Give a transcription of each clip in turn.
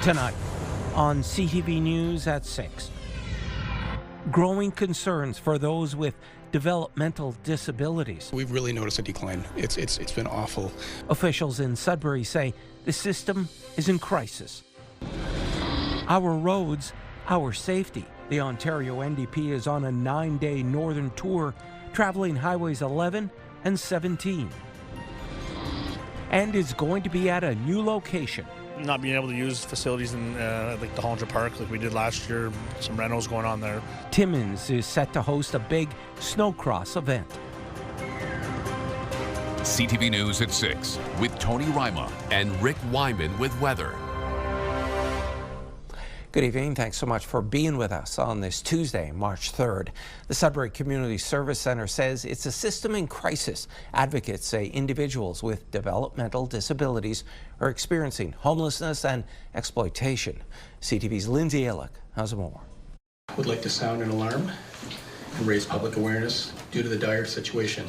Tonight on CTV News at 6. Growing concerns for those with developmental disabilities. We've really noticed a decline. It's been awful. Officials in Sudbury say the system is in crisis. Our roads, our safety. The Ontario NDP is on a 9-day northern tour, traveling highways 11 and 17. And is going to be at a new location. Not being able to use facilities in like the Hollinger Park like we did last year, some renos going on there. Timmins is set to host a big snowcross event. CTV News at 6 with Tony Ryma and Rick Wyman with weather. Good evening. Thanks so much for being with us on this Tuesday, March 3rd. The Sudbury Community Service Centre says it's a system in crisis. Advocates say individuals with developmental disabilities are experiencing homelessness and exploitation. CTV's Lindsay Ehrlich has more. I would like to sound an alarm and raise public awareness due to the dire situation.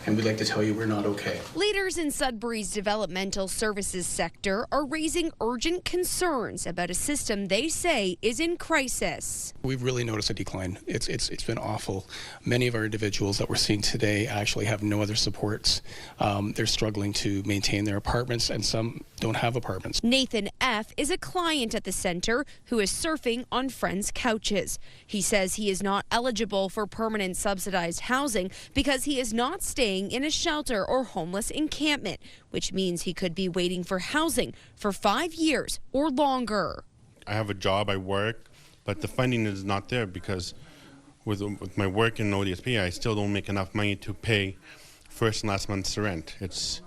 And we'd like to tell you we're not okay. Leaders in Sudbury's developmental services sector are raising urgent concerns about a system they say is in crisis. We've really noticed a decline. It's been awful. Many of our individuals that we're seeing today actually have no other supports. They're struggling to maintain their apartments, and some don't have apartments. Nathan F. is a client at the center who is surfing on friends' couches. He says he is not eligible for permanent subsidized housing because he is not staying in a shelter or homeless encampment, which means he could be waiting for housing for 5 years or longer. I have a job, I work, but the funding is not there because with my work in ODSP, I still don't make enough money to pay first and last month's rent. It's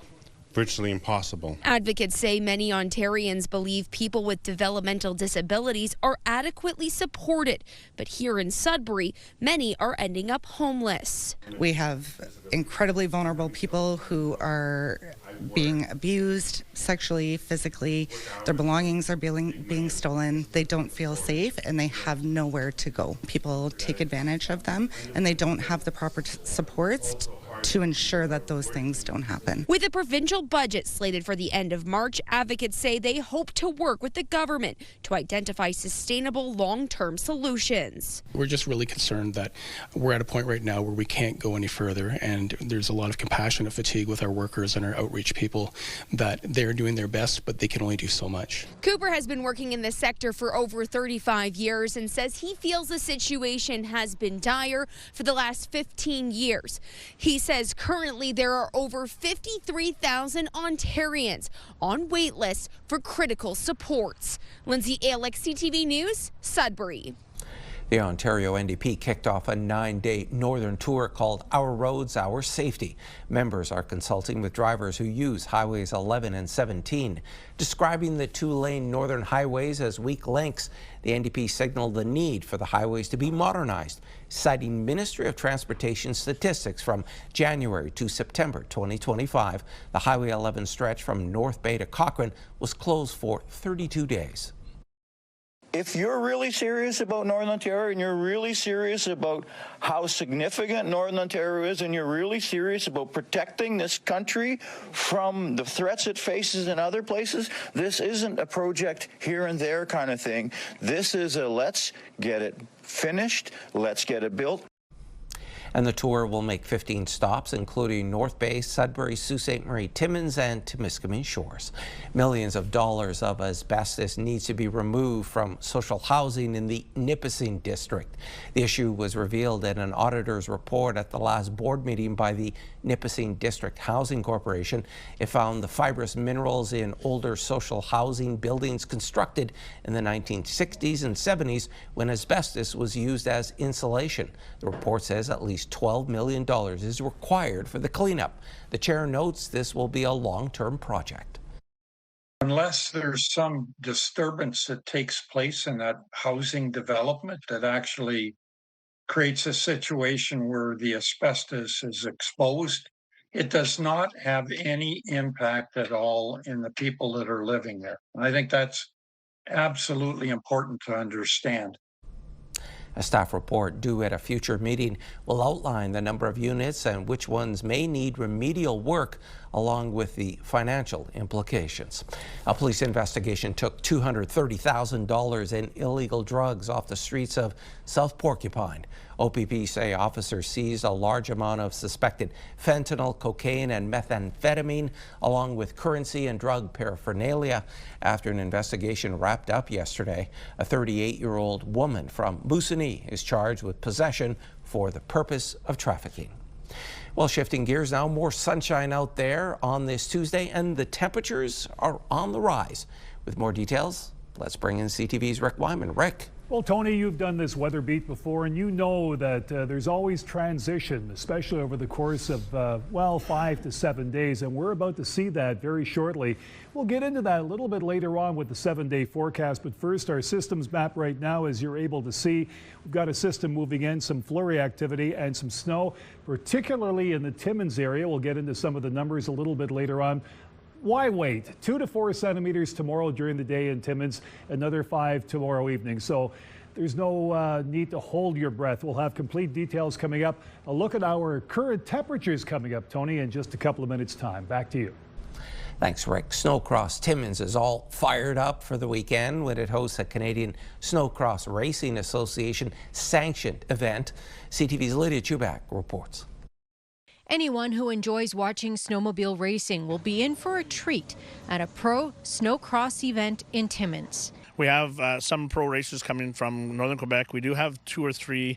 virtually impossible. Advocates say many Ontarians believe people with developmental disabilities are adequately supported, but here in Sudbury, many are ending up homeless. We have incredibly vulnerable people who are being abused sexually, physically. Their belongings are being stolen. They don't feel safe and they have nowhere to go. People take advantage of them and they don't have the proper supports to ensure that those things don't happen. With a provincial budget slated for the end of March, advocates say they hope to work with the government to identify sustainable long-term solutions. We're just really concerned that we're at a point right now where we can't go any further, and there's a lot of compassionate fatigue with our workers and our outreach people that they're doing their best, but they can only do so much. Cooper has been working in the sector for over 35 years and says he feels the situation has been dire for the last 15 years. He says currently there are over 53,000 Ontarians on wait lists for critical supports. Lindsay Ehrlich, CTV News, Sudbury. The Ontario NDP kicked off a 9-day northern tour called Our Roads, Our Safety. Members are consulting with drivers who use highways 11 and 17. Describing the 2-lane northern highways as weak links, the NDP signaled the need for the highways to be modernized, citing Ministry of Transportation statistics from January to September 2025. The Highway 11 stretch from North Bay to Cochrane was closed for 32 days. If you're really serious about Northern Ontario and you're really serious about how significant Northern Ontario is and you're really serious about protecting this country from the threats it faces in other places, this isn't a project here and there kind of thing. This is a let's get it finished, let's get it built. And the tour will make 15 stops, including North Bay, Sudbury, Sault Ste. Marie, Timmins, and Temiskaming Shores. Millions of dollars of asbestos needs to be removed from social housing in the Nipissing district. The issue was revealed in an auditor's report at the last board meeting by the Nipissing District Housing Corporation. It found the fibrous minerals in older social housing buildings constructed in the 1960s and 70s when asbestos was used as insulation. The report says at least $12 million is required for the cleanup. The chair notes this will be a long-term project. Unless there's some disturbance that takes place in that housing development that actually creates a situation where the asbestos is exposed, it does not have any impact at all in the people that are living there. And I think that's absolutely important to understand. A staff report due at a future meeting will outline the number of units and which ones may need remedial work, along with the financial implications. A police investigation took $230,000 in illegal drugs off the streets of South Porcupine. OPP say officers seized a large amount of suspected fentanyl, cocaine, and methamphetamine, along with currency and drug paraphernalia. After an investigation wrapped up yesterday, a 38-year-old woman from Moosonee is charged with possession for the purpose of trafficking. Well, shifting gears now, more sunshine out there on this Tuesday, and the temperatures are on the rise. With more details, let's bring in CTV's Rick Wyman. Rick. Well, Tony, you've done this weather beat before, and you know that there's always transition, especially over the course of, 5 to 7 days, and we're about to see that very shortly. We'll get into that a little bit later on with the 7-day forecast, but first, our systems map right now, as you're able to see, we've got a system moving in, some flurry activity and some snow, particularly in the Timmins area. We'll get into some of the numbers a little bit later on. Why wait? 2 to 4 centimeters tomorrow during the day in Timmins, another 5 tomorrow evening. So there's no need to hold your breath. We'll have complete details coming up. A look at our current temperatures coming up, Tony, in just a couple of minutes' time. Back to you. Thanks, Rick. Snowcross Timmins is all fired up for the weekend when it hosts a Canadian Snowcross Racing Association sanctioned event. CTV's Lydia Chubak reports. Anyone who enjoys watching snowmobile racing will be in for a treat at a pro snowcross event in Timmins. We have some pro racers coming from northern Quebec. We do have 2 or 3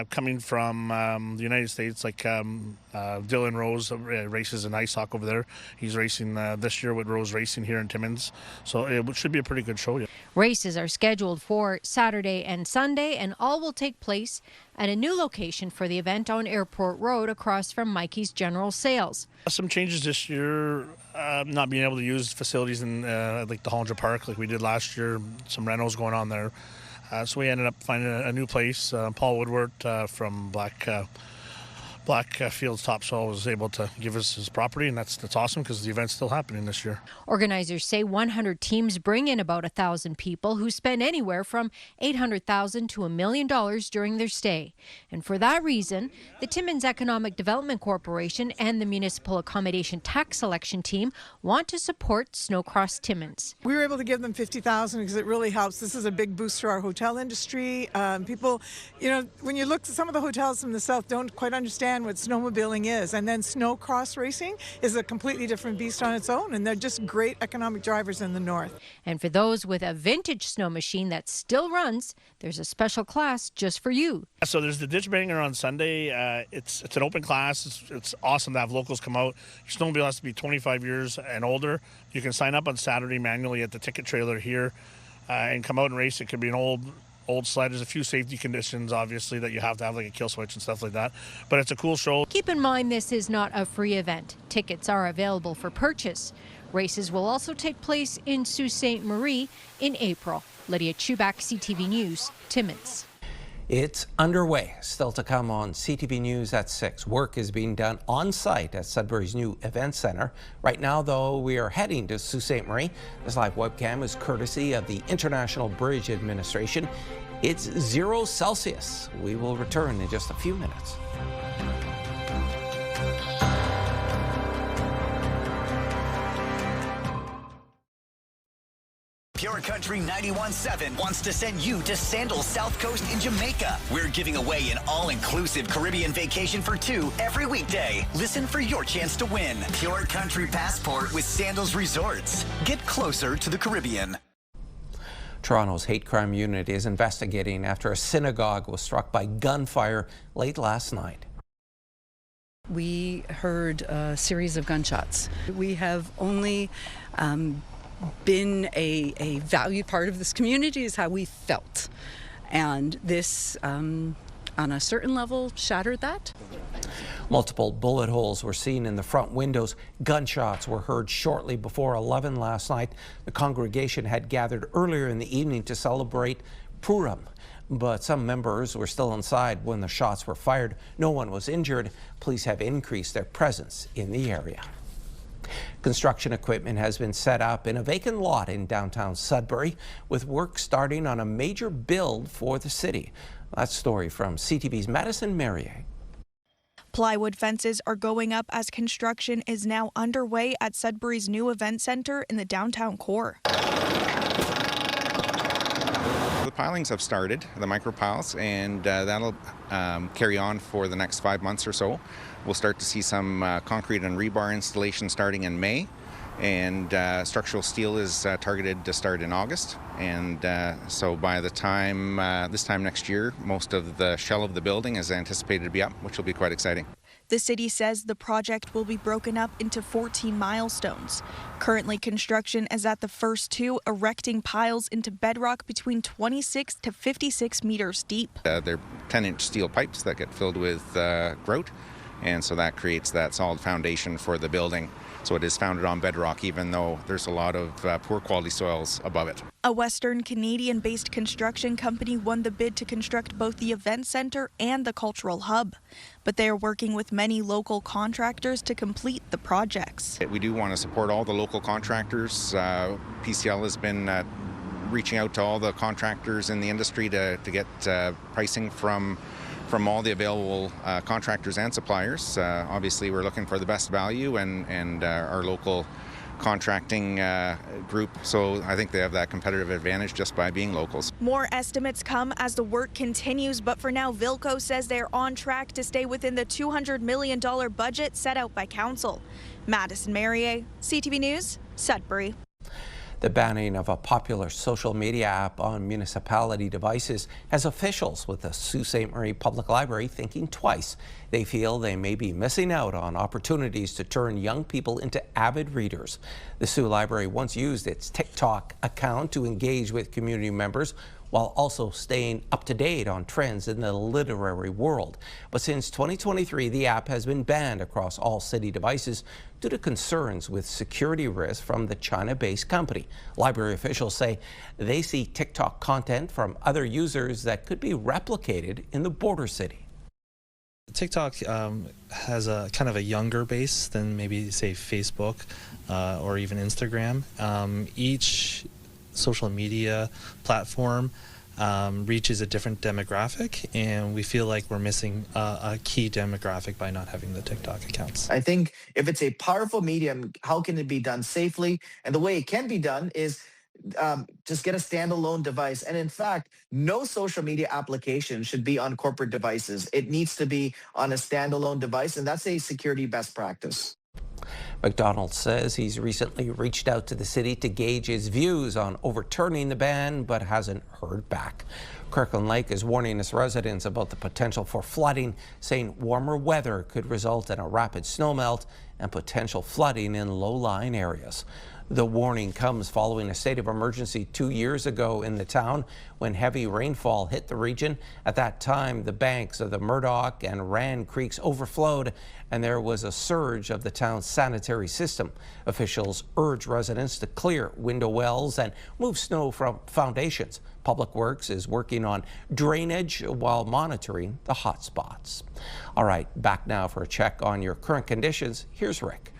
coming from the United States, like Dylan Rose races in ice hockey over there. He's racing this year with Rose Racing here in Timmins. So it should be a pretty good show. Races are scheduled for Saturday and Sunday, and all will take place at a new location for the event on Airport Road across from Mikey's General Sales. Some changes this year, not being able to use facilities in like the Hollander Park like we did last year. Some renos going on there. So we ended up finding a new place. Paul Woodward from Blackfields Topsoil was able to give us his property, and that's awesome because the event's still happening this year. Organizers say 100 teams bring in about 1,000 people who spend anywhere from $800,000 to $1 million during their stay. And for that reason, the Timmins Economic Development Corporation and the Municipal Accommodation Tax Selection Team want to support Snowcross Timmins. We were able to give them $50,000 because it really helps. This is a big boost to our hotel industry. People, when you look, some of the hotels in the south don't quite understand what snowmobiling is, and then snowcross racing is a completely different beast on its own, and they're just great economic drivers in the north. And for those with a vintage snow machine that still runs, there's a special class just for you. So there's the Ditch Banger on Sunday. It's an open class. It's awesome to have locals come out. Your snowmobile has to be 25 years and older. You can sign up on Saturday manually at the ticket trailer here and come out and race. It could be an old sled. There's a few safety conditions, obviously, that you have to have, like a kill switch and stuff like that. But it's a cool show. Keep in mind this is not a free event. Tickets are available for purchase. Races will also take place in Sault Ste. Marie in April. Lydia Chubak, CTV News, Timmins. It's underway. Still to come on CTV News at 6. Work is being done on site at Sudbury's new event center. Right now, though, we are heading to Sault Ste. Marie. This live webcam is courtesy of the International Bridge Administration. It's 0 Celsius. We will return in just a few minutes. Pure Country 91.7 wants to send you to Sandals South Coast in Jamaica. We're giving away an all-inclusive Caribbean vacation for 2 every weekday. Listen for your chance to win. Pure Country Passport with Sandals Resorts. Get closer to the Caribbean. Toronto's hate crime unit is investigating after a synagogue was struck by gunfire late last night. We heard a series of gunshots. We have only been a valued part of this community, is how we felt. And this, on a certain level, shattered that. Multiple bullet holes were seen in the front windows. Gunshots were heard shortly before 11 last night. The congregation had gathered earlier in the evening to celebrate Purim, but some members were still inside when the shots were fired. No one was injured. Police have increased their presence in the area. Construction equipment has been set up in a vacant lot in downtown Sudbury, with work starting on a major build for the city. That story from CTV's Madison Merrier. Plywood fences are going up as construction is now underway at Sudbury's new event center in the downtown core. The pilings have started, the micro piles, and that'll carry on for the next 5 months or so. We'll start to see some concrete and rebar installation starting in May, and structural steel is targeted to start in August. And so by the time this time next year, most of the shell of the building is anticipated to be up, which will be quite exciting. The city says the project will be broken up into 14 milestones. Currently, construction is at the first 2, erecting piles into bedrock between 26 to 56 meters deep. They're 10-inch steel pipes that get filled with grout, and so that creates that solid foundation for the building. So it is founded on bedrock, even though there's a lot of poor quality soils above it. A Western Canadian-based construction company won the bid to construct both the event center and the cultural hub, but they are working with many local contractors to complete the projects. We do want to support all the local contractors. PCL has been reaching out to all the contractors in the industry to get pricing from all the available contractors and suppliers. Obviously, we're looking for the best value, and our local contracting group, so I think they have that competitive advantage just by being locals. More estimates come as the work continues, but for now, Vilco says they're on track to stay within the $200 million budget set out by council. Madison Merrier, CTV News, Sudbury. The banning of a popular social media app on municipality devices has officials with the Sault Ste. Marie Public Library thinking twice. They feel they may be missing out on opportunities to turn young people into avid readers. The Sault Library once used its TikTok account to engage with community members while also staying up to date on trends in the literary world. But since 2023, the app has been banned across all city devices due to concerns with security risks from the China-based company. Library officials say they see TikTok content from other users that could be replicated in the border city. TikTok has a kind of a younger base than maybe, say, Facebook or even Instagram. Each social media platform reaches a different demographic, and we feel like we're missing a key demographic by not having the TikTok accounts. I think if it's a powerful medium, how can it be done safely? And the way it can be done is just get a standalone device. And in fact, no social media application should be on corporate devices. It needs to be on a standalone device, and that's a security best practice. McDonald says he's recently reached out to the city to gauge his views on overturning the ban, but hasn't heard back. Kirkland Lake is warning its residents about the potential for flooding, saying warmer weather could result in a rapid snowmelt and potential flooding in low-lying areas. The warning comes following a state of emergency 2 years ago in the town when heavy rainfall hit the region. At that time, the banks of the Murdoch and Rand Creeks overflowed, and there was a surge of the town's sanitary system. Officials urge residents to clear window wells and move snow from foundations. Public Works is working on drainage while monitoring the hot spots. All right, back now for a check on your current conditions. Here's Rick.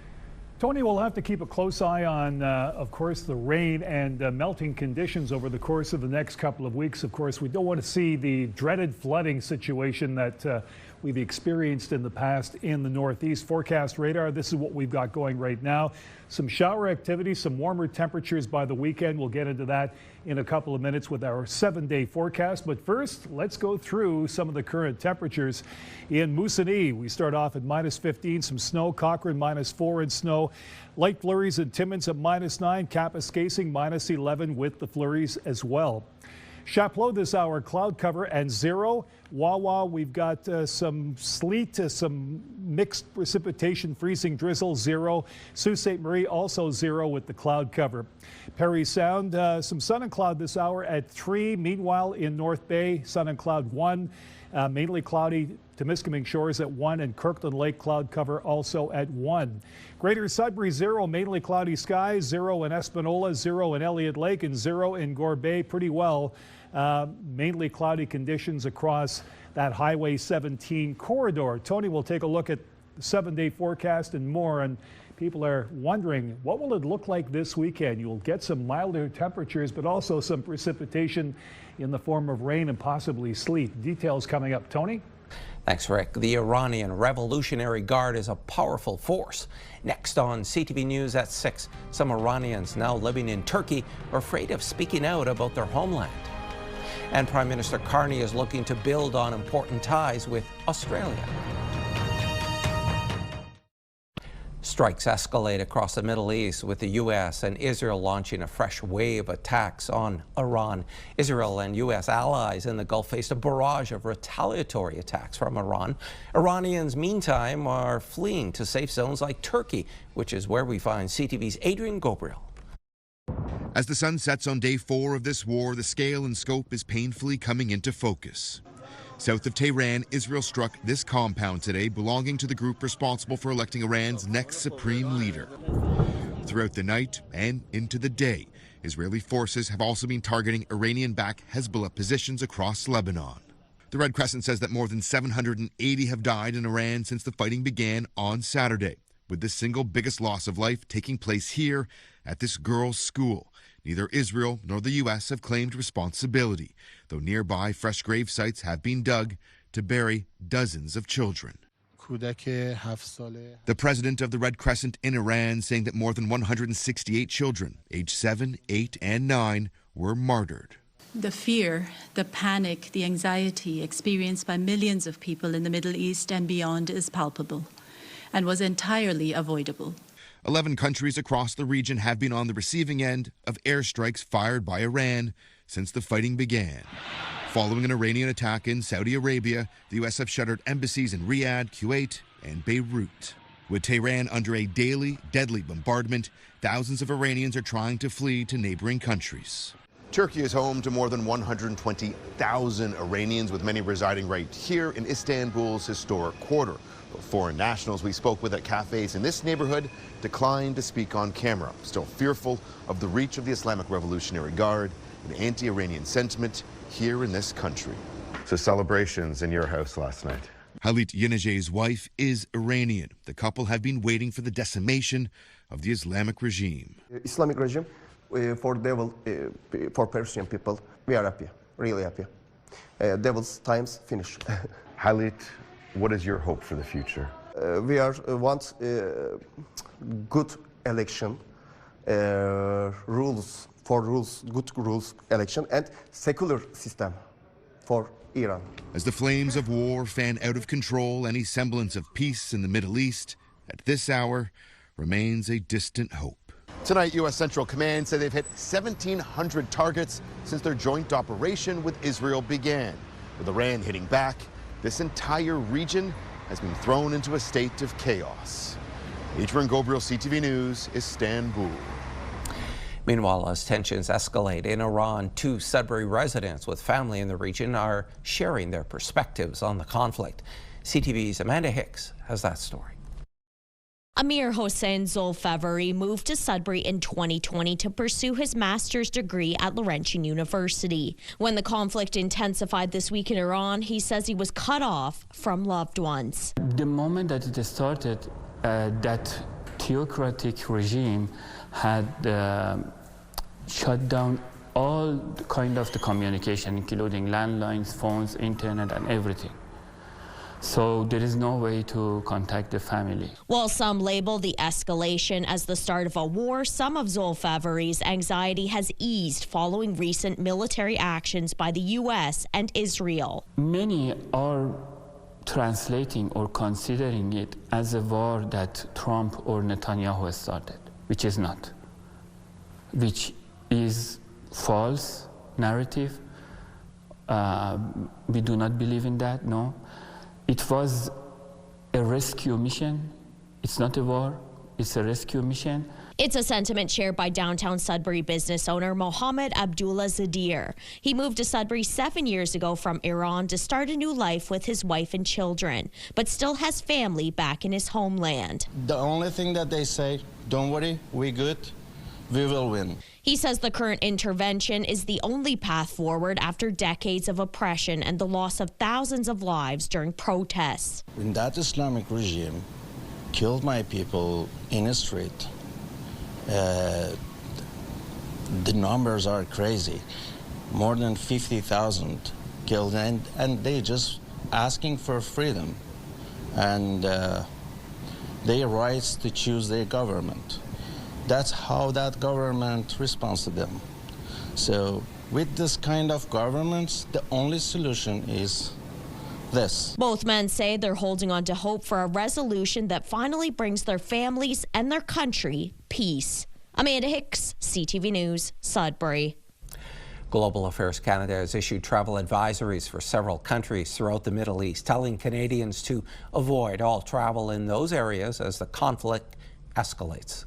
Tony, we'll have to keep a close eye on, of course, the rain and melting conditions over the course of the next couple of weeks. Of course, we don't want to see the dreaded flooding situation that we've experienced in the past in the Northeast. Forecast radar, this is what we've got going right now. Some shower activity, some warmer temperatures by the weekend. We'll get into that in a couple of minutes with our 7-day forecast. But first, let's go through some of the current temperatures. In Moosonee, we start off at -15, some snow. Cochrane -4 in snow. Light flurries in Timmins at -9. Kapuskasing -11 with the flurries as well. Chapleau this hour, cloud cover and 0. Wawa, we've got some sleet, some mixed precipitation, freezing drizzle, 0. Sault Ste. Marie also 0 with the cloud cover. Parry Sound, some sun and cloud this hour at 3. Meanwhile, in North Bay, sun and cloud 1. Mainly cloudy, Temiskaming Shores at 1, and Kirkland Lake cloud cover also at 1. Greater Sudbury 0, mainly cloudy skies, 0 in Espanola, 0 in Elliott Lake, and 0 in Gore Bay. Pretty well. Mainly cloudy conditions across that Highway 17 corridor. Tony will take a look at the 7-day forecast and more, and people are wondering, what will it look like this weekend? You'll get some milder temperatures, but also some precipitation in the form of rain and possibly sleet. Details coming up. Tony? Thanks, Rick. The Iranian Revolutionary Guard is a powerful force. Next on CTV News at 6, some Iranians now living in Turkey are afraid of speaking out about their homeland. And Prime Minister Carney is looking to build on important ties with Australia. Strikes escalate across the Middle East, with the U.S. and Israel launching a fresh wave of attacks on Iran. Israel and U.S. allies in the Gulf faced a barrage of retaliatory attacks from Iran. Iranians, meantime, are fleeing to safe zones like Turkey, which is where we find CTV's Adrian Gabriel. As the sun sets on day 4 of this war, the scale and scope is painfully coming into focus. South of Tehran, Israel struck this compound today, belonging to the group responsible for electing Iran's next supreme leader. Throughout the night and into the day, Israeli forces have also been targeting Iranian-backed Hezbollah positions across Lebanon. The Red Crescent says that more than 780 have died in Iran since the fighting began on Saturday, with the single biggest loss of life taking place here at this girls' school. Neither Israel nor the U.S. have claimed responsibility, though nearby fresh grave sites have been dug to bury dozens of children. The president of the Red Crescent in Iran saying that more than 168 children, aged 7, 8, and 9, were martyred. The fear, the panic, the anxiety experienced by millions of people in the Middle East and beyond is palpable and was entirely avoidable. 11 countries across the region have been on the receiving end of airstrikes fired by Iran since the fighting began. Following an Iranian attack in Saudi Arabia, the U.S. have shuttered embassies in Riyadh, Kuwait, and Beirut. With Tehran under a daily, deadly bombardment, thousands of Iranians are trying to flee to neighboring countries. Turkey is home to more than 120,000 Iranians, with many residing right here in Istanbul's historic quarter. But foreign nationals we spoke with at cafes in this neighborhood declined to speak on camera, still fearful of the reach of the Islamic Revolutionary Guard and anti-Iranian sentiment here in this country. So celebrations in your house last night. Halit Yenejeh's wife is Iranian. The couple have been waiting for the decimation of the Islamic regime. Islamic regime for devil, for Persian people, we are happy, really happy. Devil's times finish. Halit, what is your hope for the future? We want good election, good rules election, and secular system for Iran. As the flames of war fan out of control, any semblance of peace in the Middle East at this hour remains a distant hope. Tonight, U.S. Central Command said they've hit 1,700 targets since their joint operation with Israel began. With Iran hitting back, this entire region has been thrown into a state of chaos. Adrian Gabriel, CTV News, Istanbul. Meanwhile, as tensions escalate in Iran, 2 Sudbury residents with family in the region are sharing their perspectives on the conflict. CTV's Amanda Hicks has that story. Amir Hossein Zolfavary moved to Sudbury in 2020 to pursue his master's degree at Laurentian University. When the conflict intensified this week in Iran, he says he was cut off from loved ones. The moment that it started, that theocratic regime had shut down all kind of the communication, including landlines, phones, internet, and everything. So there is no way to contact the family. While some label the escalation as the start of a war, some of Zolfavary's anxiety has eased following recent military actions by the U.S. and Israel. Many are translating or considering it as a war that Trump or Netanyahu started, which is not, which is false narrative. We do not believe in that, no. It was a rescue mission. It's not a war, it's a rescue mission. It's a sentiment shared by downtown Sudbury business owner Mohammed Abdullah Zadir. He moved to Sudbury 7 years ago from Iran to start a new life with his wife and children, but still has family back in his homeland. The only thing that they say, don't worry, we good, we will win. He says the current intervention is the only path forward after decades of oppression and the loss of thousands of lives during protests. When that Islamic regime killed my people in the street, the numbers are crazy. More than 50,000 killed, and they just asking for freedom and their rights to choose their government. That's how that government responds to them. So with this kind of governments, the only solution is this. Both men say they're holding on to hope for a resolution that finally brings their families and their country peace. Amanda Hicks, CTV News, Sudbury. Global Affairs Canada has issued travel advisories for several countries throughout the Middle East, telling Canadians to avoid all travel in those areas as the conflict escalates.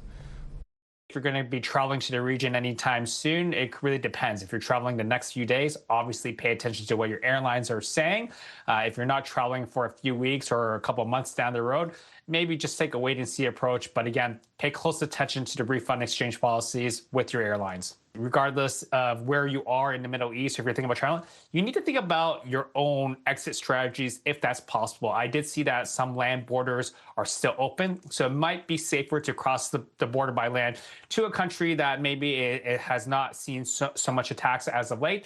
If you're going to be traveling to the region anytime soon, it really depends. If you're traveling the next few days, obviously pay attention to what your airlines are saying. If you're not traveling for a few weeks or a couple of months down the road, maybe just take a wait-and-see approach. But again, pay close attention to the refund exchange policies with your airlines. Regardless of where you are in the Middle East, if you're thinking about traveling, you need to think about your own exit strategies if that's possible. I did see that some land borders are still open, so it might be safer to cross the border by land to a country that maybe it has not seen so much attacks as of late.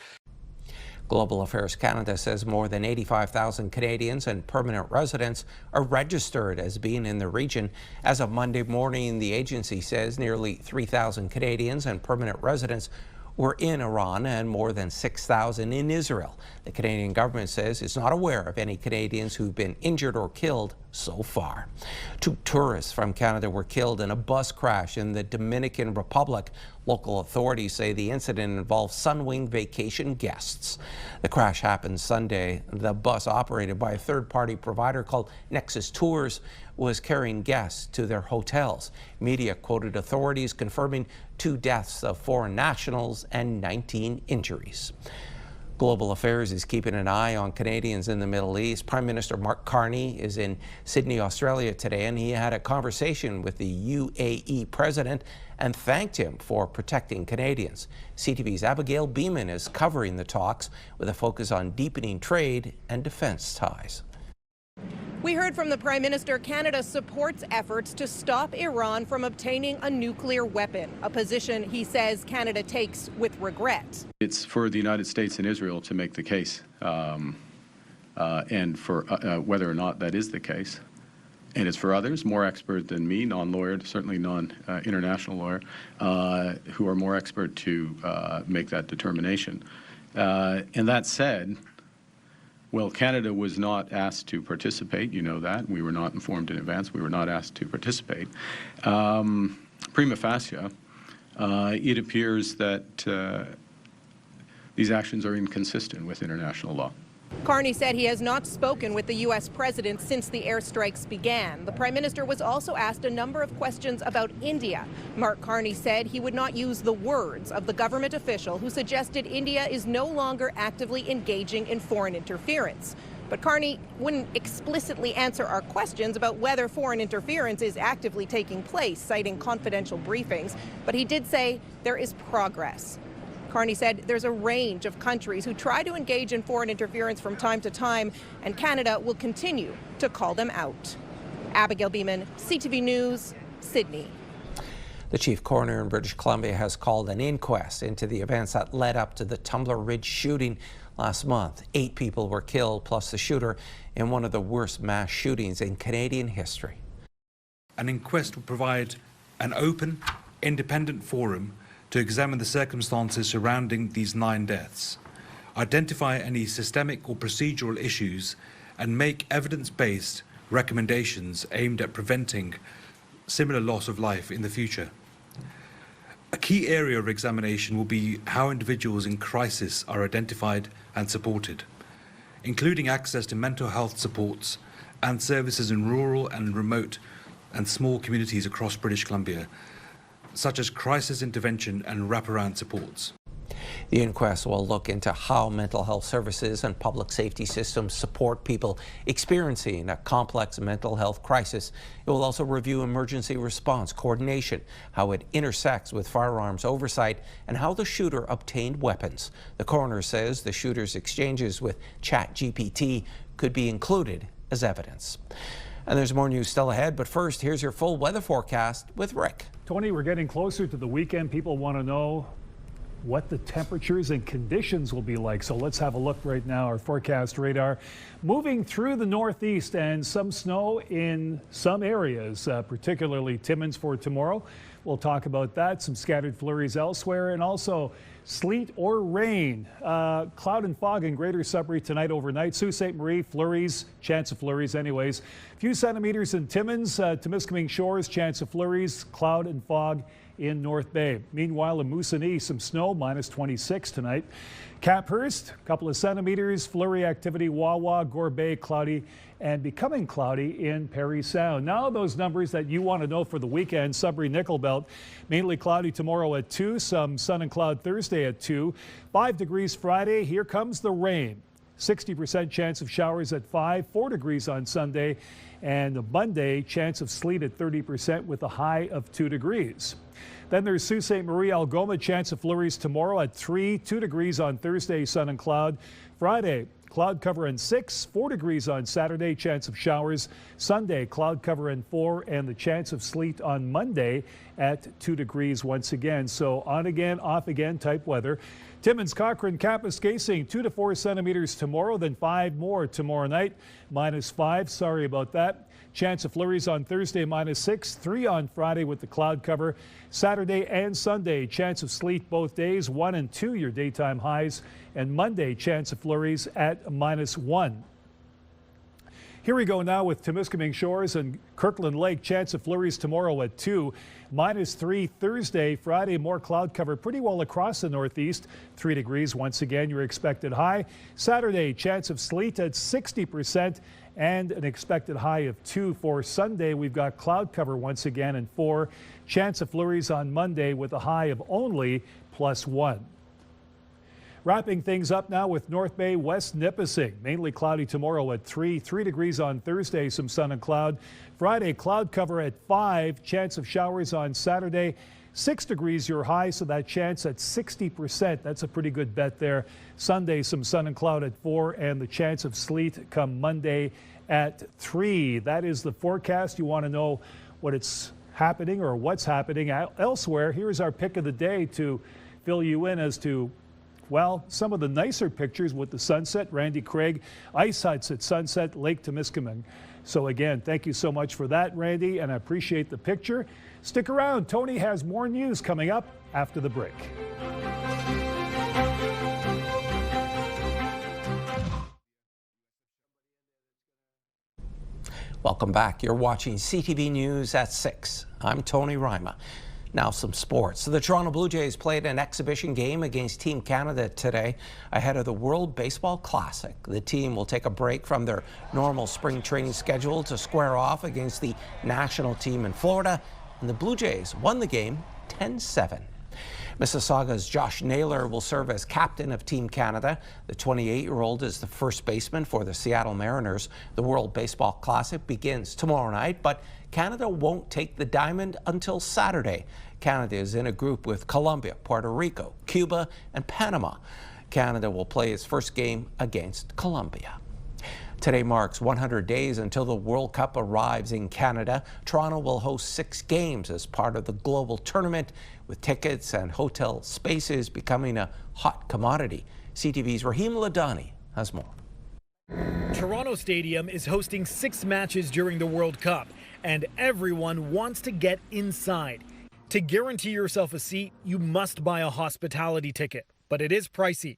Global Affairs Canada says more than 85,000 Canadians and permanent residents are registered as being in the region. As of Monday morning, the agency says nearly 3,000 Canadians and permanent residents were in Iran and more than 6,000 in Israel. The Canadian government says it's not aware of any Canadians who've been injured or killed so far. 2 tourists from Canada were killed in a bus crash in the Dominican Republic. Local authorities say the incident involved Sunwing vacation guests. The crash happened Sunday. The bus, operated by a third-party provider called Nexus Tours, was carrying guests to their hotels. Media quoted authorities confirming 2 deaths of foreign nationals and 19 injuries. Global Affairs is keeping an eye on Canadians in the Middle East. Prime Minister Mark Carney is in Sydney, Australia today, and he had a conversation with the UAE president and thanked him for protecting Canadians. CTV's Abigail Beeman is covering the talks with a focus on deepening trade and defense ties. We heard from the Prime Minister Canada supports efforts to stop Iran from obtaining a nuclear weapon, a position he says Canada takes with regret. It's for the United States and Israel to make the case, and for whether or not that is the case. And it's for others, more expert than me, non-lawyer, certainly non-international lawyer, who are more expert to make that determination. And that said, well, Canada was not asked to participate, you know that. We were not informed in advance. We were not asked to participate. Prima facie, it appears that these actions are inconsistent with international law. Carney said he has not spoken with the U.S. president since the airstrikes began. The Prime Minister was also asked a number of questions about India. Mark Carney said he would not use the words of the government official who suggested India is no longer actively engaging in foreign interference. But Carney wouldn't explicitly answer our questions about whether foreign interference is actively taking place, citing confidential briefings. But he did say there is progress. Carney said there's a range of countries who try to engage in foreign interference from time to time, and Canada will continue to call them out. Abigail Beeman, CTV News, Sydney. The chief coroner in British Columbia has called an inquest into the events that led up to the Tumbler Ridge shooting last month. 8 people were killed, plus the shooter, in one of the worst mass shootings in Canadian history. An inquest will provide an open, independent forum to examine the circumstances surrounding these 9 deaths, identify any systemic or procedural issues, and make evidence-based recommendations aimed at preventing similar loss of life in the future. A key area of examination will be how individuals in crisis are identified and supported, including access to mental health supports and services in rural and remote and small communities across British Columbia, such as crisis intervention and wraparound supports. The inquest will look into how mental health services and public safety systems support people experiencing a complex mental health crisis. It will also review emergency response coordination, how it intersects with firearms oversight, and how the shooter obtained weapons. The coroner says the shooter's exchanges with ChatGPT could be included as evidence. And there's more news still ahead, but first, here's your full weather forecast with Rick. Tony, we're getting closer to the weekend. People want to know what the temperatures and conditions will be like. So let's have a look right now. Our forecast radar moving through the northeast and some snow in some areas, particularly Timmins for tomorrow. We'll talk about that. Some scattered flurries elsewhere, and also sleet or rain. Cloud and fog in Greater Sudbury tonight overnight. Sault Ste. Marie, flurries, chance of flurries anyways. A few centimeters in Timmins, Temiskaming Shores, chance of flurries, cloud and fog in North Bay. Meanwhile, in Moosonee, some snow, -26 tonight. Caphurst, a couple of centimeters, flurry activity, Wawa, Gore Bay, cloudy and becoming cloudy in Parry Sound. Now those numbers that you want to know for the weekend. Sudbury Nickel Belt, mainly cloudy tomorrow at 2, some sun and cloud Thursday at 2, 5 degrees Friday. Here comes the rain. 60% chance of showers at 5, 4 degrees on Sunday, and Monday, chance of sleet at 30% with a high of 2 degrees. Then there's Sault Ste. Marie, Algoma, chance of flurries tomorrow at 3, 2 degrees on Thursday, sun and cloud. Friday, cloud cover and 6, 4 degrees on Saturday, chance of showers. Sunday, cloud cover and 4, and the chance of sleet on Monday at 2 degrees once again. So on again, off again type weather. Timmins, Cochrane, Kapuskasing, 2 to 4 centimeters tomorrow, then 5 more tomorrow night. -5, sorry about that. Chance of flurries on Thursday, -6, 3 on Friday with the cloud cover. Saturday and Sunday, chance of sleet both days, 1 and 2 your daytime highs. And Monday, chance of flurries at -1. Here we go now with Temiskaming Shores and Kirkland Lake. Chance of flurries tomorrow at 2, -3 Thursday. Friday, more cloud cover pretty well across the northeast. 3 degrees once again, your expected high. Saturday, chance of sleet at 60% and an expected high of 2 for Sunday. We've got cloud cover once again and 4. Chance of flurries on Monday with a high of only +1. Wrapping things up now with North Bay, West Nipissing. Mainly cloudy tomorrow at 3, 3 degrees on Thursday, some sun and cloud. Friday, cloud cover at 5, chance of showers on Saturday. 6 degrees your high, so that chance at 60%. That's a pretty good bet there. Sunday, some sun and cloud at 4, and the chance of sleet come Monday at 3. That is the forecast. You want to know what it's happening or what's happening elsewhere. Here's our pick of the day to fill you in as to, well, some of the nicer pictures with the sunset. Randy Craig, ice huts at sunset, Lake Temiskaming. So again, thank you so much for that, Randy, and I appreciate the picture. Stick around. Tony has more news coming up after the break. Welcome back. You're watching CTV News at 6. I'm Tony Ryma. Now some sports. The Toronto Blue Jays played an exhibition game against Team Canada today ahead of the World Baseball Classic. The team will take a break from their normal spring training schedule to square off against the national team in Florida, and the Blue Jays won the game 10-7. Mississauga's Josh Naylor will serve as captain of Team Canada. The 28-year-old is the first baseman for the Seattle Mariners. The World Baseball Classic begins tomorrow night, but Canada won't take the diamond until Saturday. Canada is in a group with Colombia, Puerto Rico, Cuba, and Panama. Canada will play its first game against Colombia. Today marks 100 days until the World Cup arrives in Canada. Toronto will host 6 games as part of the global tournament, with tickets and hotel spaces becoming a hot commodity. CTV's Rahim Ladani has more. Toronto Stadium is hosting 6 matches during the World Cup, and everyone wants to get inside. To guarantee yourself a seat, you must buy a hospitality ticket, but it is pricey.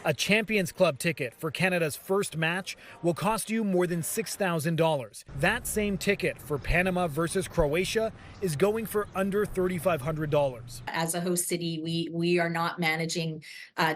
A Champions Club ticket for Canada's first match will cost you more than $6,000. That same ticket for Panama versus Croatia is going for under $3,500. As a host city, we are not managing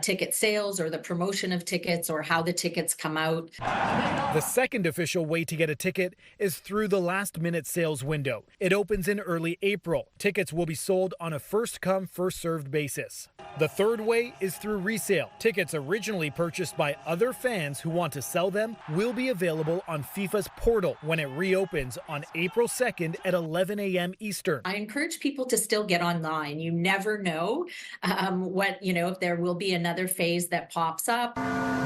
ticket sales or the promotion of tickets or how the tickets come out. The second official way to get a ticket is through the last-minute sales window. It opens in early April. Tickets will be sold on a first-come, first-served basis. The third way is through resale. Tickets originally purchased by other fans who want to sell them will be available on FIFA's portal when it reopens on April 2nd at 11 a.m. Eastern. I encourage people to still get online. You never know if there will be another phase that pops up.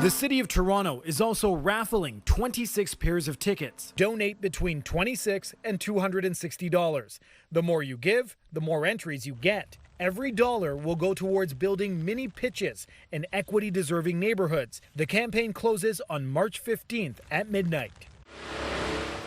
The City of Toronto is also raffling 26 pairs of tickets. Donate between $26 and $260. The more you give, the more entries you get. Every dollar will go towards building mini pitches in equity-deserving neighborhoods. The campaign closes on March 15th at midnight.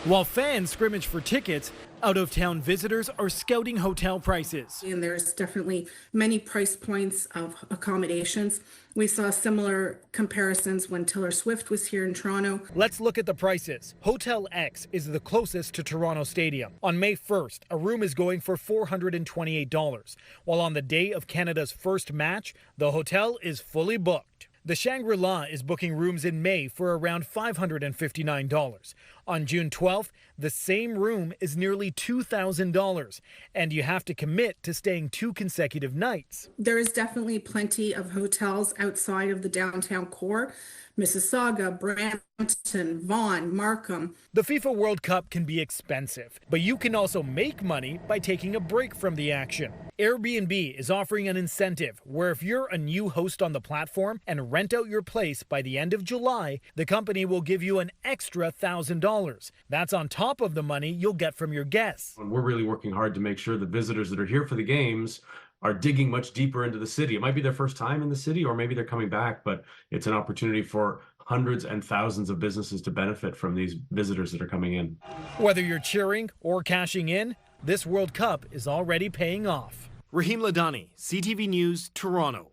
While fans scrimmage for tickets, out-of-town visitors are scouting hotel prices. And there's definitely many price points of accommodations. We saw similar comparisons when Taylor Swift was here in Toronto. Let's look at the prices. Hotel X is the closest to Toronto Stadium. On May 1st, a room is going for $428, while on the day of Canada's first match, the hotel is fully booked. The Shangri-La is booking rooms in May for around $559. On June 12th, the same room is nearly $2,000, and you have to commit to staying 2 consecutive nights. There is definitely plenty of hotels outside of the downtown core. Mississauga, Brampton, Vaughan, Markham. The FIFA World Cup can be expensive, but you can also make money by taking a break from the action. Airbnb is offering an incentive where if you're a new host on the platform and rent out your place by the end of July, the company will give you an extra $1,000. That's on top of the money you'll get from your guests. We're really working hard to make sure the visitors that are here for the games are digging much deeper into the city. It might be their first time in the city, or maybe they're coming back, but it's an opportunity for hundreds and thousands of businesses to benefit from these visitors that are coming in. Whether you're cheering or cashing in, this World Cup is already paying off. Raheem Ladani, CTV News, Toronto.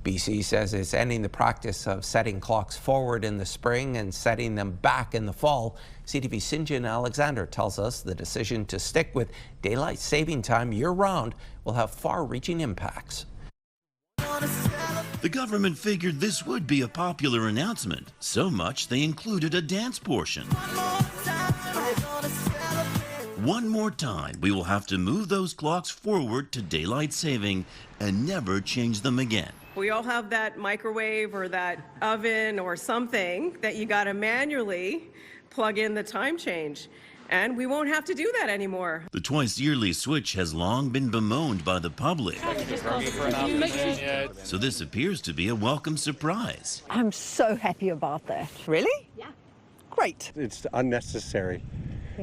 BC says it's ending the practice of setting clocks forward in the spring and setting them back in the fall. CTV's Sinjin Alexander tells us the decision to stick with daylight saving time year-round will have far-reaching impacts. The government figured this would be a popular announcement, so much they included a dance portion. One more time, we will have to move those clocks forward to daylight saving and never change them again. We all have that microwave or that oven or something that you got to manually plug in the time change. And we won't have to do that anymore. The twice-yearly switch has long been bemoaned by the public. So this appears to be a welcome surprise. I'm so happy about that. Really? Yeah. Great. It's unnecessary.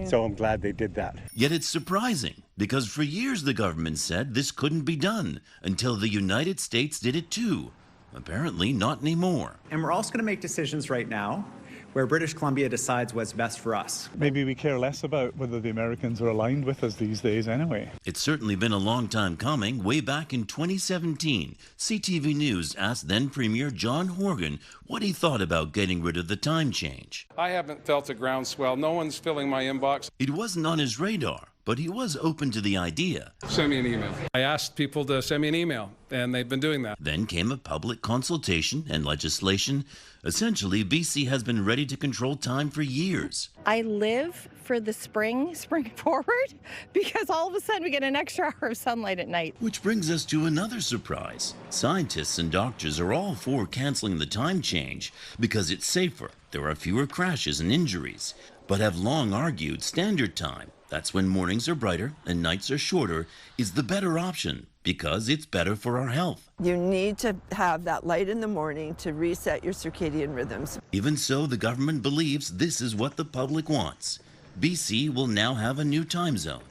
So I'm glad they did that. Yet it's surprising, because for years the government said this couldn't be done until the United States did it too. Apparently not anymore. And we're also going to make decisions right now where British Columbia decides what's best for us. Maybe we care less about whether the Americans are aligned with us these days anyway. It's certainly been a long time coming. Way back in 2017, CTV News asked then Premier John Horgan what he thought about getting rid of the time change. I haven't felt a groundswell. No one's filling my inbox. It wasn't on his radar, but he was open to the idea. Send me an email. I asked people to send me an email, and they've been doing that. Then came a public consultation and legislation. Essentially, BC has been ready to control time for years. I live for the spring forward, because all of a sudden we get an extra hour of sunlight at night. Which brings us to another surprise. Scientists and doctors are all for canceling the time change because it's safer. There are fewer crashes and injuries, but have long argued standard time, that's when mornings are brighter and nights are shorter, is the better option because it's better for our health. You need to have that light in the morning to reset your circadian rhythms. Even so, the government believes this is what the public wants. BC will now have a new time zone,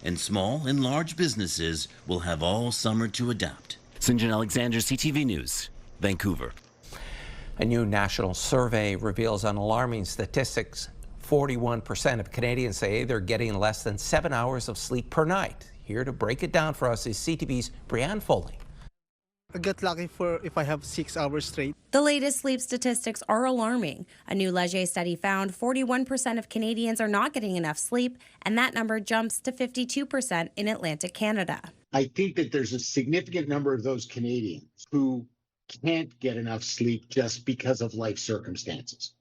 and small and large businesses will have all summer to adapt. Sinjin Alexander, CTV News, Vancouver. A new national survey reveals an alarming statistics. 41% of Canadians say they're getting less than 7 hours of sleep per night. Here to break it down for us is CTV's Brianne Foley. I get lucky if I have 6 hours straight. The latest sleep statistics are alarming. A new Leger study found 41% of Canadians are not getting enough sleep, and that number jumps to 52% in Atlantic Canada. I think that there's a significant number of those Canadians who can't get enough sleep just because of life circumstances.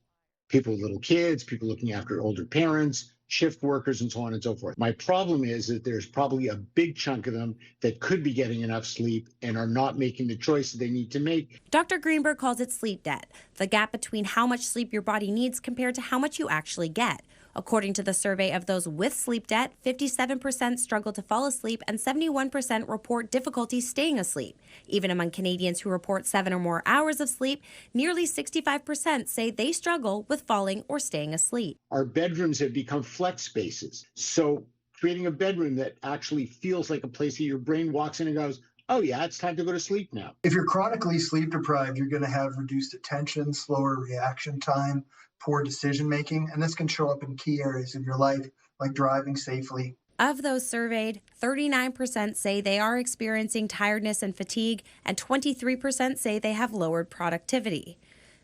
People with little kids, people looking after older parents, shift workers, and so on and so forth. My problem is that there's probably a big chunk of them that could be getting enough sleep and are not making the choice that they need to make. Dr. Greenberg calls it sleep debt, the gap between how much sleep your body needs compared to how much you actually get. According to the survey of those with sleep debt, 57% struggle to fall asleep and 71% report difficulty staying asleep. Even among Canadians who report 7 or more hours of sleep, nearly 65% say they struggle with falling or staying asleep. Our bedrooms have become flex spaces. So creating a bedroom that actually feels like a place that your brain walks in and goes, oh yeah, it's time to go to sleep now. If you're chronically sleep deprived, you're going to have reduced attention, slower reaction time, poor decision making, and this can show up in key areas of your life, like driving safely. Of those surveyed, 39% say they are experiencing tiredness and fatigue, and 23% say they have lowered productivity.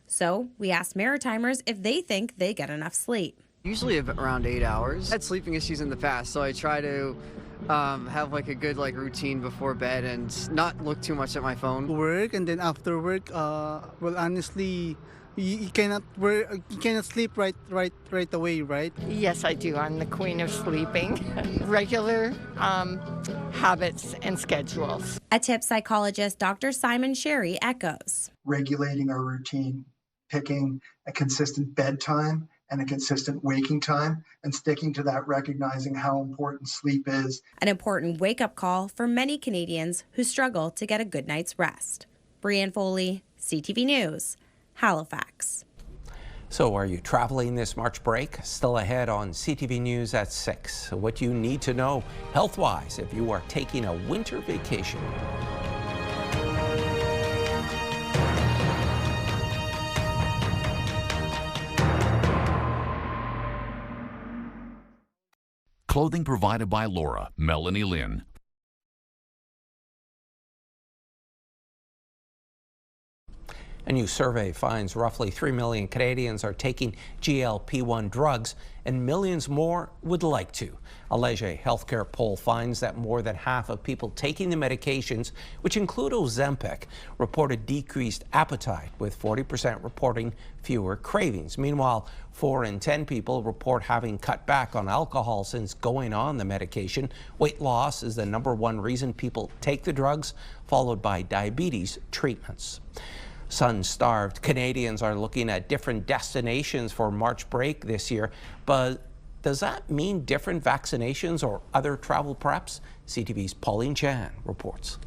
So we asked Maritimers if they think they get enough sleep. Usually around 8 hours. I had sleeping issues in the past, so I try to have like a good routine before bed and not look too much at my phone. Work, and then after work, well, honestly, you cannot sleep right away, right? Yes, I do. I'm the queen of sleeping. Regular habits and schedules. A tip psychologist, Dr. Simon Sherry, echoes. Regulating our routine, picking a consistent bedtime and a consistent waking time, and sticking to that, recognizing how important sleep is. An important wake-up call for many Canadians who struggle to get a good night's rest. Brianne Foley, CTV News, Halifax. So are you traveling this March break? Still ahead on CTV News at 6. What you need to know health-wise if you are taking a winter vacation. Clothing provided by Laura, Melanie Lynn. A new survey finds roughly 3 million Canadians are taking GLP-1 drugs, and millions more would like to. A Leger healthcare poll finds that more than half of people taking the medications, which include Ozempic, reported decreased appetite, with 40% reporting fewer cravings. Meanwhile, 4 in 10 people report having cut back on alcohol since going on the medication. Weight loss is the #1 reason people take the drugs, followed by diabetes treatments. Sun-starved Canadians are looking at different destinations for March break this year, but does that mean different vaccinations or other travel preps? CTV's Pauline Chan reports.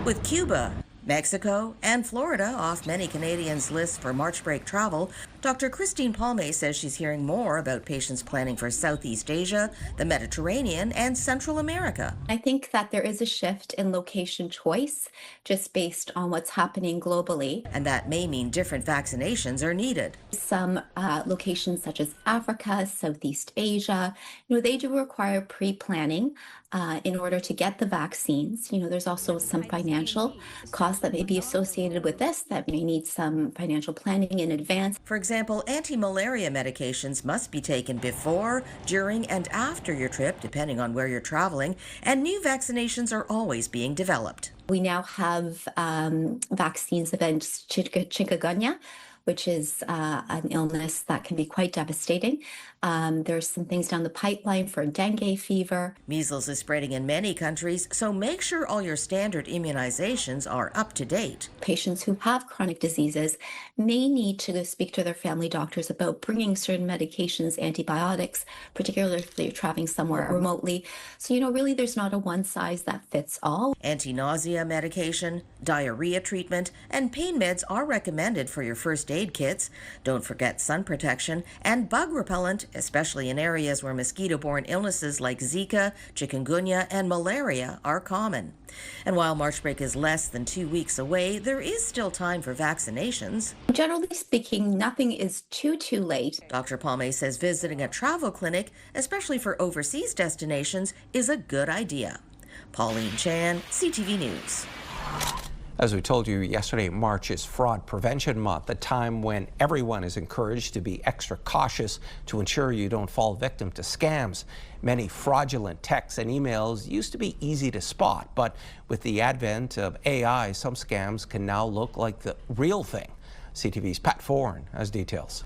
With Cuba, Mexico, and Florida off many Canadians' lists for March break travel, Dr. Christine Palme says she's hearing more about patients planning for Southeast Asia, the Mediterranean, and Central America. I think that there is a shift in location choice just based on what's happening globally. And that may mean different vaccinations are needed. Some locations such as Africa, Southeast Asia, they do require pre-planning in order to get the vaccines. There's also some financial costs that may be associated with this that may need some financial planning in advance. For example, anti-malaria medications must be taken before, during, and after your trip, depending on where you're traveling, and new vaccinations are always being developed. We now have vaccines against chikungunya, which is an illness that can be quite devastating. There's some things down the pipeline for dengue fever. Measles is spreading in many countries, so make sure all your standard immunizations are up to date. Patients who have chronic diseases may need to speak to their family doctors about bringing certain medications, antibiotics, particularly if they're traveling somewhere remotely. So, really there's not a one size that fits all. Anti-nausea medication, diarrhea treatment, and pain meds are recommended for your first aid kits. Don't forget sun protection and bug repellent, especially in areas where mosquito-borne illnesses like Zika, chikungunya, and malaria are common. And while March break is less than 2 weeks away, there is still time for vaccinations. Generally speaking, nothing is too late. Dr. Palme says visiting a travel clinic, especially for overseas destinations, is a good idea. Pauline Chan, CTV News. As we told you yesterday, March is Fraud Prevention Month, a time when everyone is encouraged to be extra cautious to ensure you don't fall victim to scams. Many fraudulent texts and emails used to be easy to spot, but with the advent of AI, some scams can now look like the real thing. CTV's Pat Foran has details.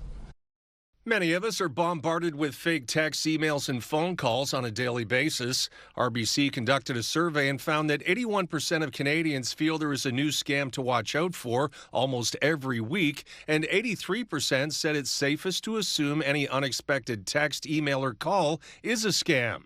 Many of us are bombarded with fake texts, emails, and phone calls on a daily basis. RBC conducted a survey and found that 81% of Canadians feel there is a new scam to watch out for almost every week, and 83% said it's safest to assume any unexpected text, email, or call is a scam.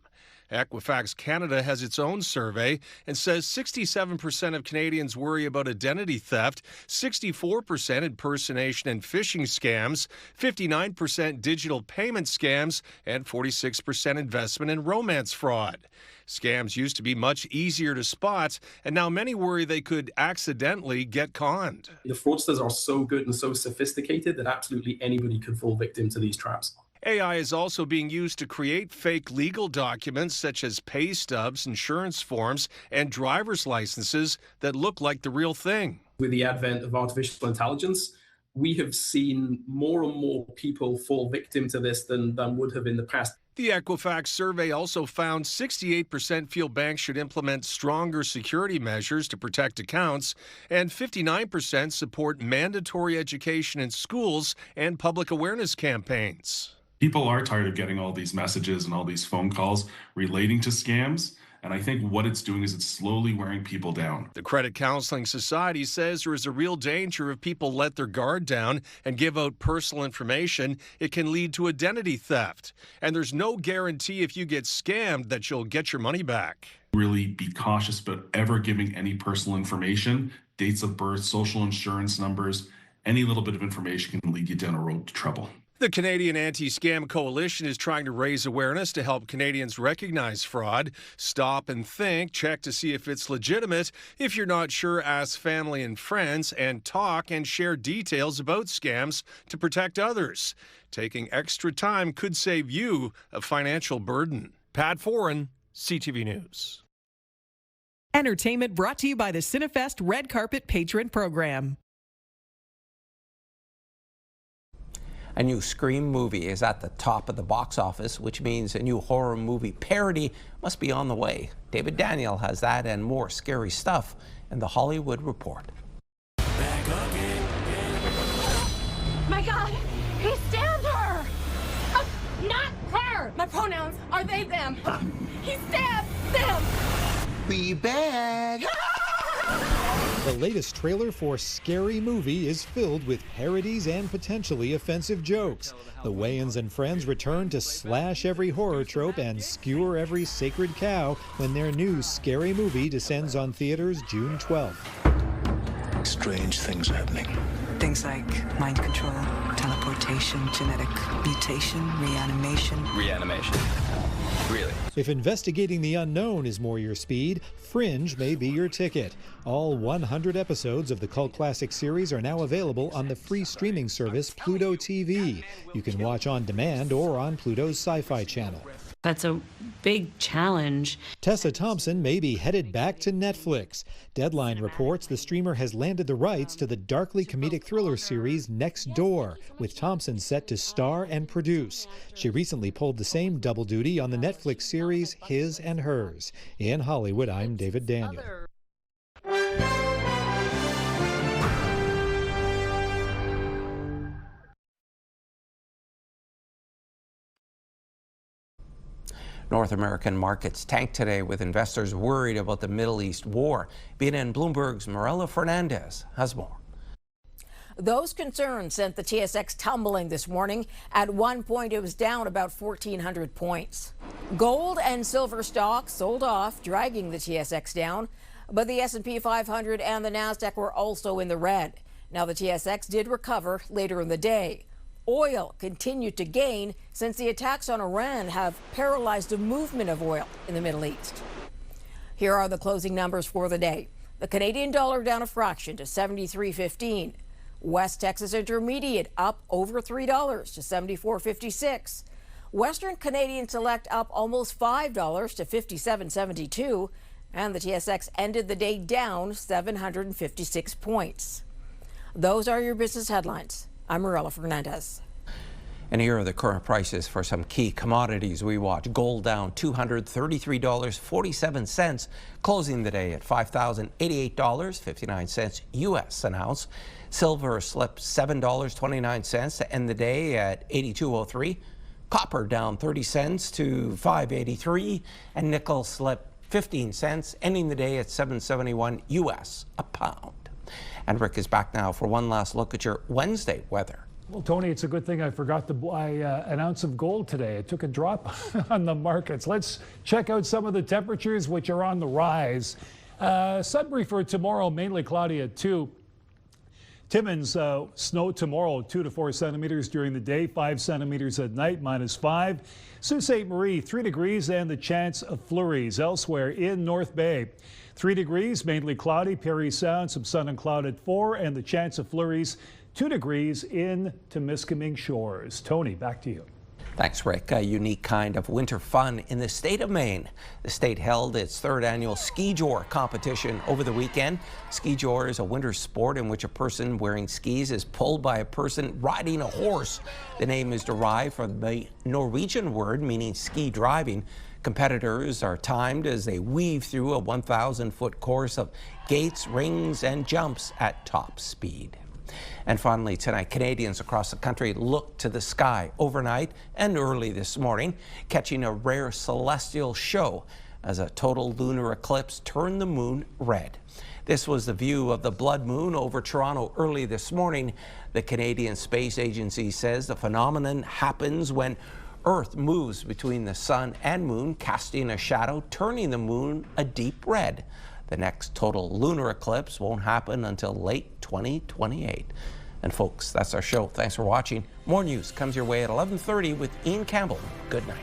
Equifax Canada has its own survey and says 67% of Canadians worry about identity theft, 64% impersonation and phishing scams, 59% digital payment scams, and 46% investment and romance fraud. Scams used to be much easier to spot, and now many worry they could accidentally get conned. The fraudsters are so good and so sophisticated that absolutely anybody could fall victim to these traps. AI is also being used to create fake legal documents such as pay stubs, insurance forms, and driver's licenses that look like the real thing. With the advent of artificial intelligence, we have seen more and more people fall victim to this than would have in the past. The Equifax survey also found 68% feel banks should implement stronger security measures to protect accounts, and 59% support mandatory education in schools and public awareness campaigns. People are tired of getting all these messages and all these phone calls relating to scams. And I think what it's doing is it's slowly wearing people down. The Credit Counseling Society says there is a real danger if people let their guard down and give out personal information, it can lead to identity theft. And there's no guarantee if you get scammed that you'll get your money back. Really be cautious about ever giving any personal information, dates of birth, social insurance numbers. Any little bit of information can lead you down a road to trouble. The Canadian Anti-Scam Coalition is trying to raise awareness to help Canadians recognize fraud. Stop and think, check to see if it's legitimate. If you're not sure, ask family and friends, and talk and share details about scams to protect others. Taking extra time could save you a financial burden. Pat Foran, CTV News. Entertainment brought to you by the Cinefest Red Carpet Patron Program. A new Scream movie is at the top of the box office, which means a new horror movie parody must be on the way. David Daniel has that and more scary stuff in the Hollywood Report. My God, he stabbed her! Not her! My pronouns are they, them. He stabbed them! Be back! The latest trailer for Scary Movie is filled with parodies and potentially offensive jokes. The Wayans and friends return to slash every horror trope and skewer every sacred cow when their new Scary Movie descends on theaters June 12th. Strange things are happening. Things like mind control, teleportation, genetic mutation, reanimation. Reanimation. Really? If investigating the unknown is more your speed, Fringe may be your ticket. All 100 episodes of the cult classic series are now available on the free streaming service Pluto TV. You can watch on demand or on Pluto's Sci-Fi channel. That's a big challenge. Tessa Thompson may be headed back to Netflix. Deadline reports the streamer has landed the rights to the darkly comedic thriller series Next Door, with Thompson set to star and produce. She recently pulled the same double duty on the Netflix series His and Hers. In Hollywood, I'm David Daniel. North American markets tanked today with investors worried about the Middle East war. BNN Bloomberg's Mirella Fernandez has more. Those concerns sent the TSX tumbling this morning. At one point, it was down about 1,400 points. Gold and silver stocks sold off, dragging the TSX down. But the S&P 500 and the Nasdaq were also in the red. Now, the TSX did recover later in the day. Oil continued to gain since the attacks on Iran have paralyzed the movement of oil in the Middle East. Here are the closing numbers for the day. The Canadian dollar down a fraction to 73.15. West Texas Intermediate up over $3 to 74.56. Western Canadian Select up almost $5 to 57.72. And the TSX ended the day down 756 points. Those are your business headlines. I'm Mirella Fernandez. And here are the current prices for some key commodities we watch. Gold down $233.47, closing the day at $5,088.59 U.S. an ounce. Silver slipped $7.29 to end the day at $82.03. Copper down 30 cents to $5.83, and nickel slipped 15 cents, ending the day at $7.71 U.S. a pound. And Rick is back now for one last look at your Wednesday weather. Well, Tony, it's a good thing I forgot to buy an ounce of gold today. It took a drop on the markets. Let's check out some of the temperatures, which are on the rise. Sudbury for tomorrow, mainly cloudy at 2. Timmins, snow tomorrow, 2 to 4 centimeters during the day, 5 centimeters at night, -5. Sault Ste. Marie, 3 degrees and the chance of flurries. Elsewhere in North Bay, 3 degrees, mainly cloudy. Parry Sound, some sun and cloud at 4, and the chance of flurries, 2 degrees in Temiskaming Shores. Tony, back to you. Thanks, Rick. A unique kind of winter fun in the state of Maine. The state held its 3rd annual Ski Jour competition over the weekend. Ski Jour is a winter sport in which a person wearing skis is pulled by a person riding a horse. The name is derived from the Norwegian word meaning ski driving. Competitors are timed as they weave through a 1,000-foot course of gates, rings, and jumps at top speed. And finally tonight, Canadians across the country looked to the sky overnight and early this morning, catching a rare celestial show as a total lunar eclipse turned the moon red. This was the view of the blood moon over Toronto early this morning. The Canadian Space Agency says the phenomenon happens when Earth moves between the sun and moon, casting a shadow, turning the moon a deep red. The next total lunar eclipse won't happen until late 2028. And folks, that's our show. Thanks for watching. More news comes your way at 11:30 with Ian Campbell. Good night.